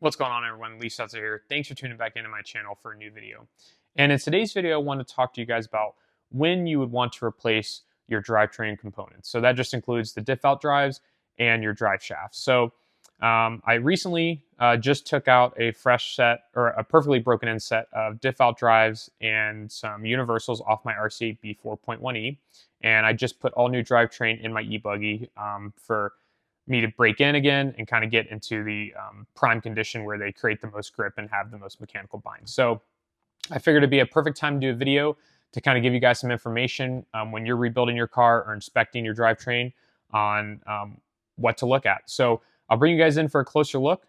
What's going on, everyone? Lee Setzer here. Thanks for tuning back into my channel for a new video. And in today's video, I want to talk to you guys about when you would want to replace your drivetrain components. So that just includes the diff out drives and your drive shafts. So I recently just took out a fresh set, or a perfectly broken in set of diff out drives and some universals off my RC8B 4.1E. And I just put all new drivetrain in my e-buggy for me to break in again and kind of get into the prime condition where they create the most grip and have the most mechanical bind. So I figured it'd be a perfect time to do a video to kind of give you guys some information when you're rebuilding your car or inspecting your drivetrain on what to look at. So I'll bring you guys in for a closer look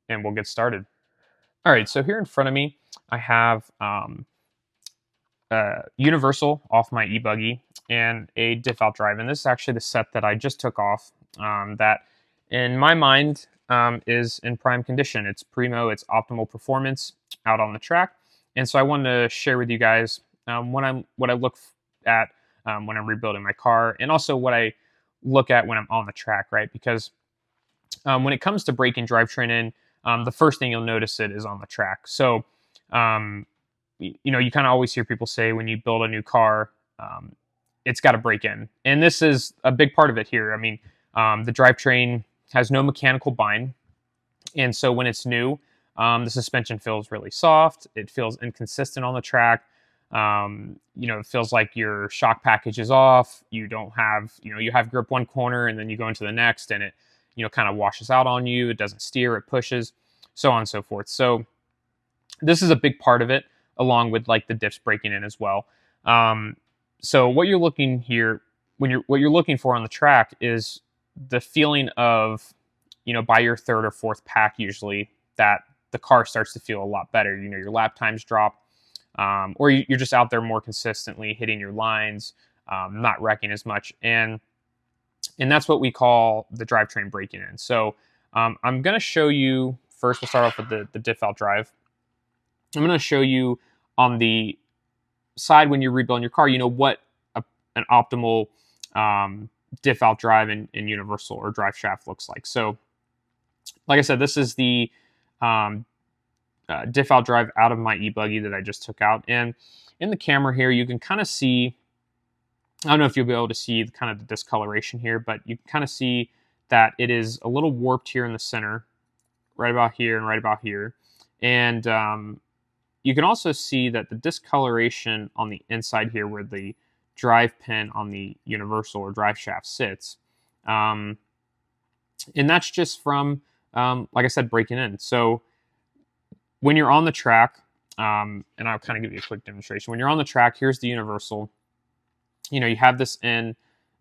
and we'll get started. All right, so here in front of me, I have universal off my e-buggy and a diff out drive. And this is actually the set that I just took off that in my mind is in prime condition. It's primo, it's optimal performance out on the track. And so I wanted to share with you guys what I look at when I'm rebuilding my car, and also what I look at when I'm on the track, right? Because when it comes to breaking drivetrain in, the first thing you'll notice it is on the track. So you know, you kind of always hear people say when you build a new car, it's got to break in. And this is a big part of it here. I mean, the drivetrain has no mechanical bind. And so when it's new, the suspension feels really soft. It feels inconsistent on the track. You know, it feels like your shock package is off. You don't have, you have grip one corner and then you go into the next and it, kind of washes out on you. It doesn't steer, it pushes, so on and so forth. So this is a big part of it, along with like the diffs breaking in as well. So what you're looking here, what you're looking for on the track is the feeling of, by your third or fourth pack usually, that the car starts to feel a lot better. Your lap times drop, or you're just out there more consistently hitting your lines, not wrecking as much, and that's what we call the drivetrain breaking in. So I'm going to show you first. We'll start off with the diff out drive. I'm going to show you on the side when you're rebuilding your car, what an optimal diff out drive and universal or drive shaft looks like. So like I said, this is the diff out drive out of my e-buggy that I just took out. And in the camera here, you can kind of see, I don't know if you'll be able to see kind of the discoloration here, but you can kind of see that it is a little warped here in the center, right about here and right about here. And you can also see that the discoloration on the inside here where the drive pin on the universal or drive shaft sits. And that's just from, like I said, breaking in. So when you're on the track, and I'll kind of give you a quick demonstration. When you're on the track, here's the universal. You have this in,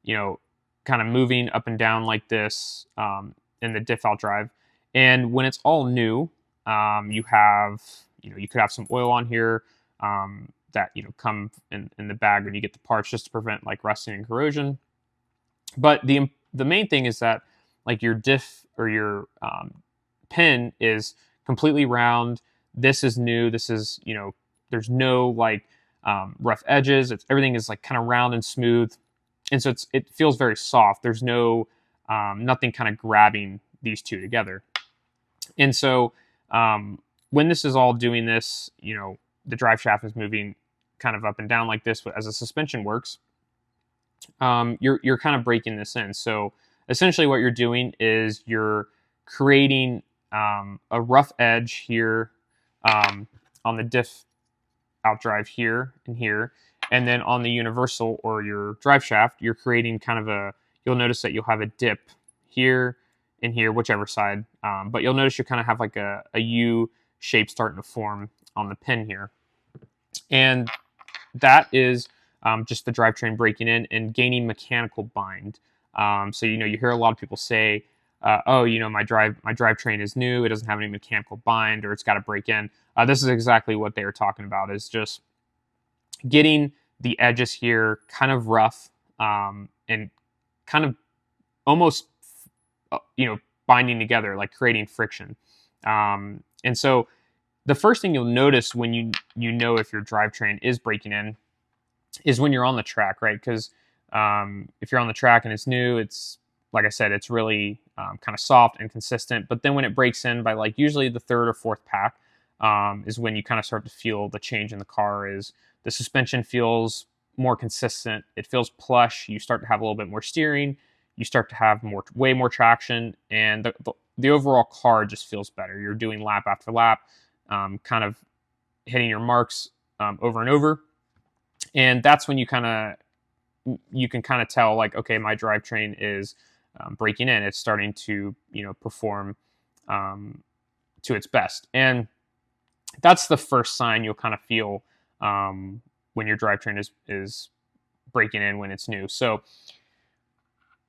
kind of moving up and down like this in the diff out drive. And when it's all new, you have, you could have some oil on here that, come in the bag when you get the parts just to prevent like rusting and corrosion. But the main thing is that like your diff or your pin is completely round. This is new. This is, there's no like rough edges. Everything is like kind of round and smooth. And so it feels very soft. There's no, nothing kind of grabbing these two together. And so when this is all doing this, the drive shaft is moving kind of up and down like this as the suspension works. You're kind of breaking this in. So essentially what you're doing is you're creating a rough edge here on the diff out drive here and here. And then on the universal or your drive shaft, you're creating kind of you'll notice that you'll have a dip here and here, whichever side. But you'll notice you kind of have like a U shape starting to form on the pin here. And that is just the drivetrain breaking in and gaining mechanical bind. So, you hear a lot of people say, oh, my drivetrain is new. It doesn't have any mechanical bind, or it's got to break in. This is exactly what they are talking about, is just getting the edges here kind of rough and kind of almost, binding together, like creating friction. And so the first thing you'll notice when you know if your drivetrain is breaking in is when you're on the track, right? Because if you're on the track and it's new, it's, like I said, it's really kind of soft and consistent. But then when it breaks in by like usually the third or fourth pack, is when you kind of start to feel the change in the car. Is the suspension feels more consistent, it feels plush, you start to have a little bit more steering, you start to have way more traction, and the overall car just feels better. You're doing lap after lap, kind of hitting your marks over and over, and that's when you can kind of tell, like, okay, my drivetrain is breaking in. It's starting to perform to its best, and that's the first sign you'll kind of feel when your drivetrain is breaking in when it's new. So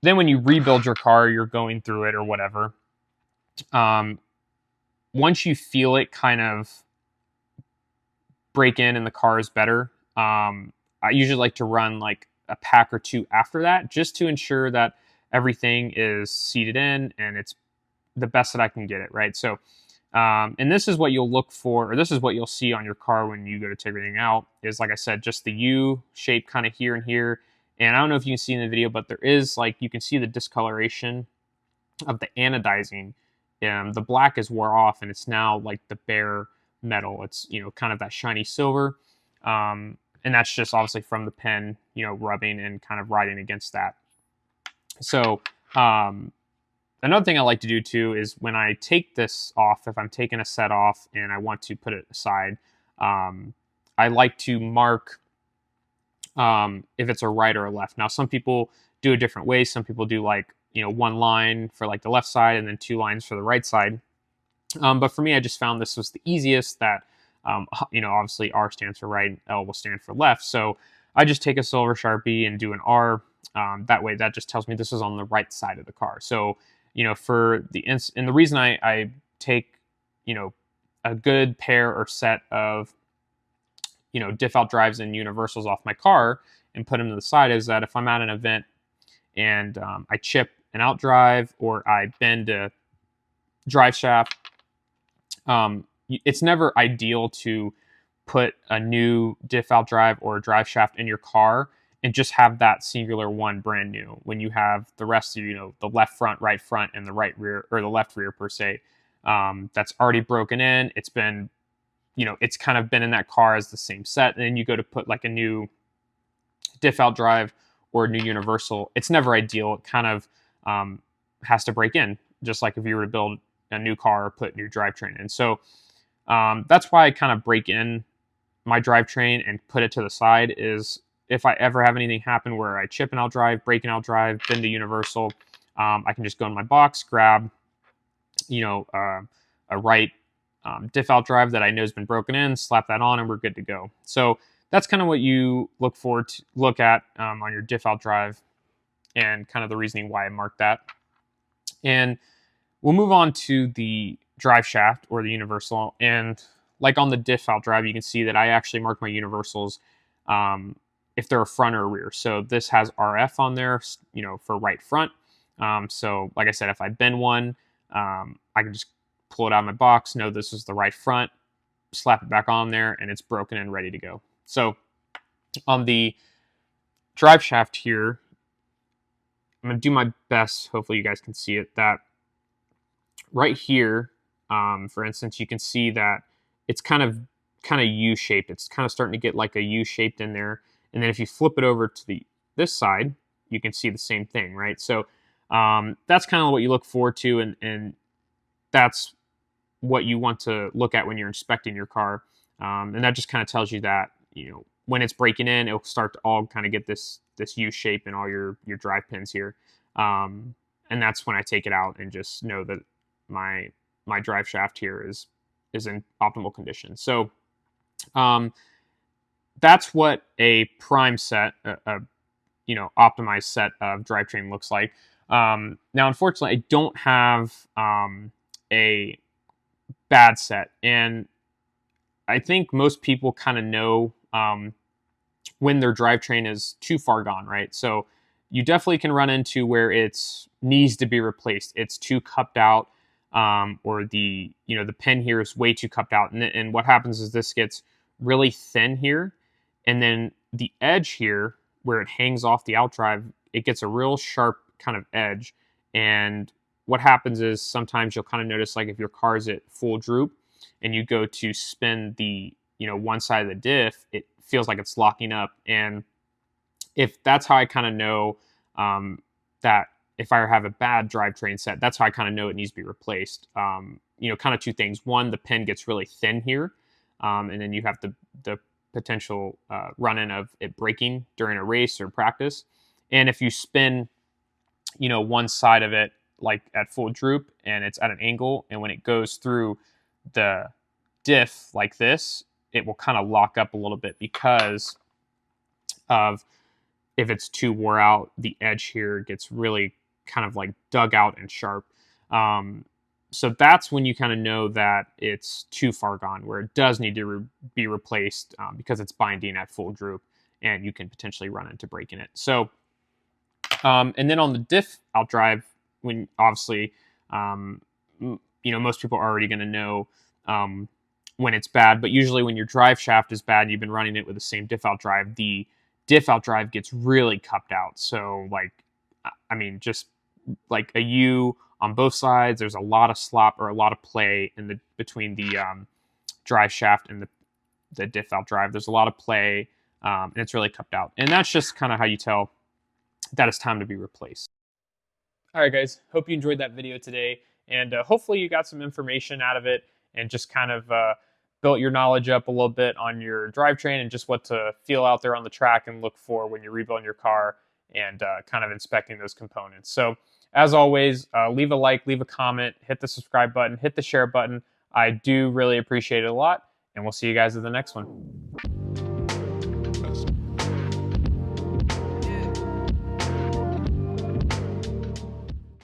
then when you rebuild your car, you're going through it or whatever. Once you feel it kind of break in and the car is better, I usually like to run like a pack or two after that, just to ensure that everything is seated in and it's the best that I can get it, right? So and this is what you'll look for, or this is what you'll see on your car when you go to take everything out, is, like I said, just the U shape kind of here and here. And I don't know if you can see in the video, but there is, like, you can see the discoloration of the anodizing. The black is wore off and it's now like the bare metal. It's, kind of that shiny silver. And that's just obviously from the pen, rubbing and kind of riding against that. So, another thing I like to do too is when I take this off, if I'm taking a set off and I want to put it aside, I like to mark if it's a right or a left. Now, some people do a different way. Some people do like, one line for like the left side and then two lines for the right side. But for me, I just found this was the easiest, that, obviously R stands for right and L will stand for left. So I just take a silver Sharpie and do an R. That way, that just tells me this is on the right side of the car. So, for and the reason I take, a good pair or set of, diff out drives and universals off my car and put them to the side is that if I'm at an event and I chip an out drive or I bend a drive shaft, it's never ideal to put a new diff out drive or a drive shaft in your car and just have that singular one brand new when you have the rest of, the left front, right front, and the right rear, or the left rear per se, that's already broken in. It's been, it's kind of been in that car as the same set. And then you go to put like a new diff out drive or a new universal. It's never ideal. It kind of has to break in, just like if you were to build a new car or put new drivetrain in. So that's why I kind of break in my drivetrain and put it to the side. Is if I ever have anything happen where I chip an out drive, break an out drive, bend a universal, I can just go in my box, grab, a right diff out drive that I know has been broken in, slap that on, and we're good to go. So that's kind of what you look at on your diff out drive, and kind of the reasoning why I marked that. And we'll move on to the drive shaft or the universal. And like on the diff out drive, you can see that I actually mark my universals if they're a front or a rear. So this has RF on there, for right front. So like I said, if I bend one, I can just pull it out of my box, know this is the right front, slap it back on there, and it's broken and ready to go. So on the drive shaft here, I'm going to do my best. Hopefully you guys can see it. That right here, for instance, you can see that it's kind of U-shaped. It's kind of starting to get like a U-shaped in there. And then if you flip it over to this side, you can see the same thing, right? So that's kind of what you look forward to, and that's what you want to look at when you're inspecting your car. And that just kind of tells you that, when it's breaking in, it'll start to all kind of get this U shape in all your drive pins here. And that's when I take it out and just know that my drive shaft here is in optimal condition. So that's what a prime set, optimized set of drivetrain looks like. Now, unfortunately, I don't have a bad set, and I think most people kind of know when their drivetrain is too far gone, right? So you definitely can run into where it's needs to be replaced. It's too cupped out, or the pin here is way too cupped out, and what happens is this gets really thin here, and then the edge here where it hangs off the out drive, it gets a real sharp kind of edge, and what happens is sometimes you'll kind of notice, like if your car's at full droop and you go to spin the, one side of the diff, it feels like it's locking up. And if that's how I kind of know that if I have a bad drivetrain set, that's how I kind of know it needs to be replaced. Kind of two things. One, the pin gets really thin here, and then you have the potential run-in of it breaking during a race or practice. And if you spin, one side of it like at full droop and it's at an angle, and when it goes through the diff like this, it will kind of lock up a little bit because of, if it's too wore out, the edge here gets really kind of like dug out and sharp. So that's when you kind of know that it's too far gone, where it does need to be replaced because it's binding at full droop and you can potentially run into breaking it. So, and then on the diff out drive, when obviously, most people are already going to know when it's bad, but usually when your drive shaft is bad and you've been running it with the same diff out drive, the diff out drive gets really cupped out. So just like a U on both sides, there's a lot of slop or a lot of play between the drive shaft and the diff out drive. There's a lot of play, and it's really cupped out. And that's just kind of how you tell that it's time to be replaced. All right, guys, hope you enjoyed that video today, and hopefully you got some information out of it and just kind of built your knowledge up a little bit on your drivetrain and just what to feel out there on the track and look for when you're rebuilding your car and kind of inspecting those components. So as always, leave a like, leave a comment, hit the subscribe button, hit the share button. I do really appreciate it a lot, and we'll see you guys in the next one.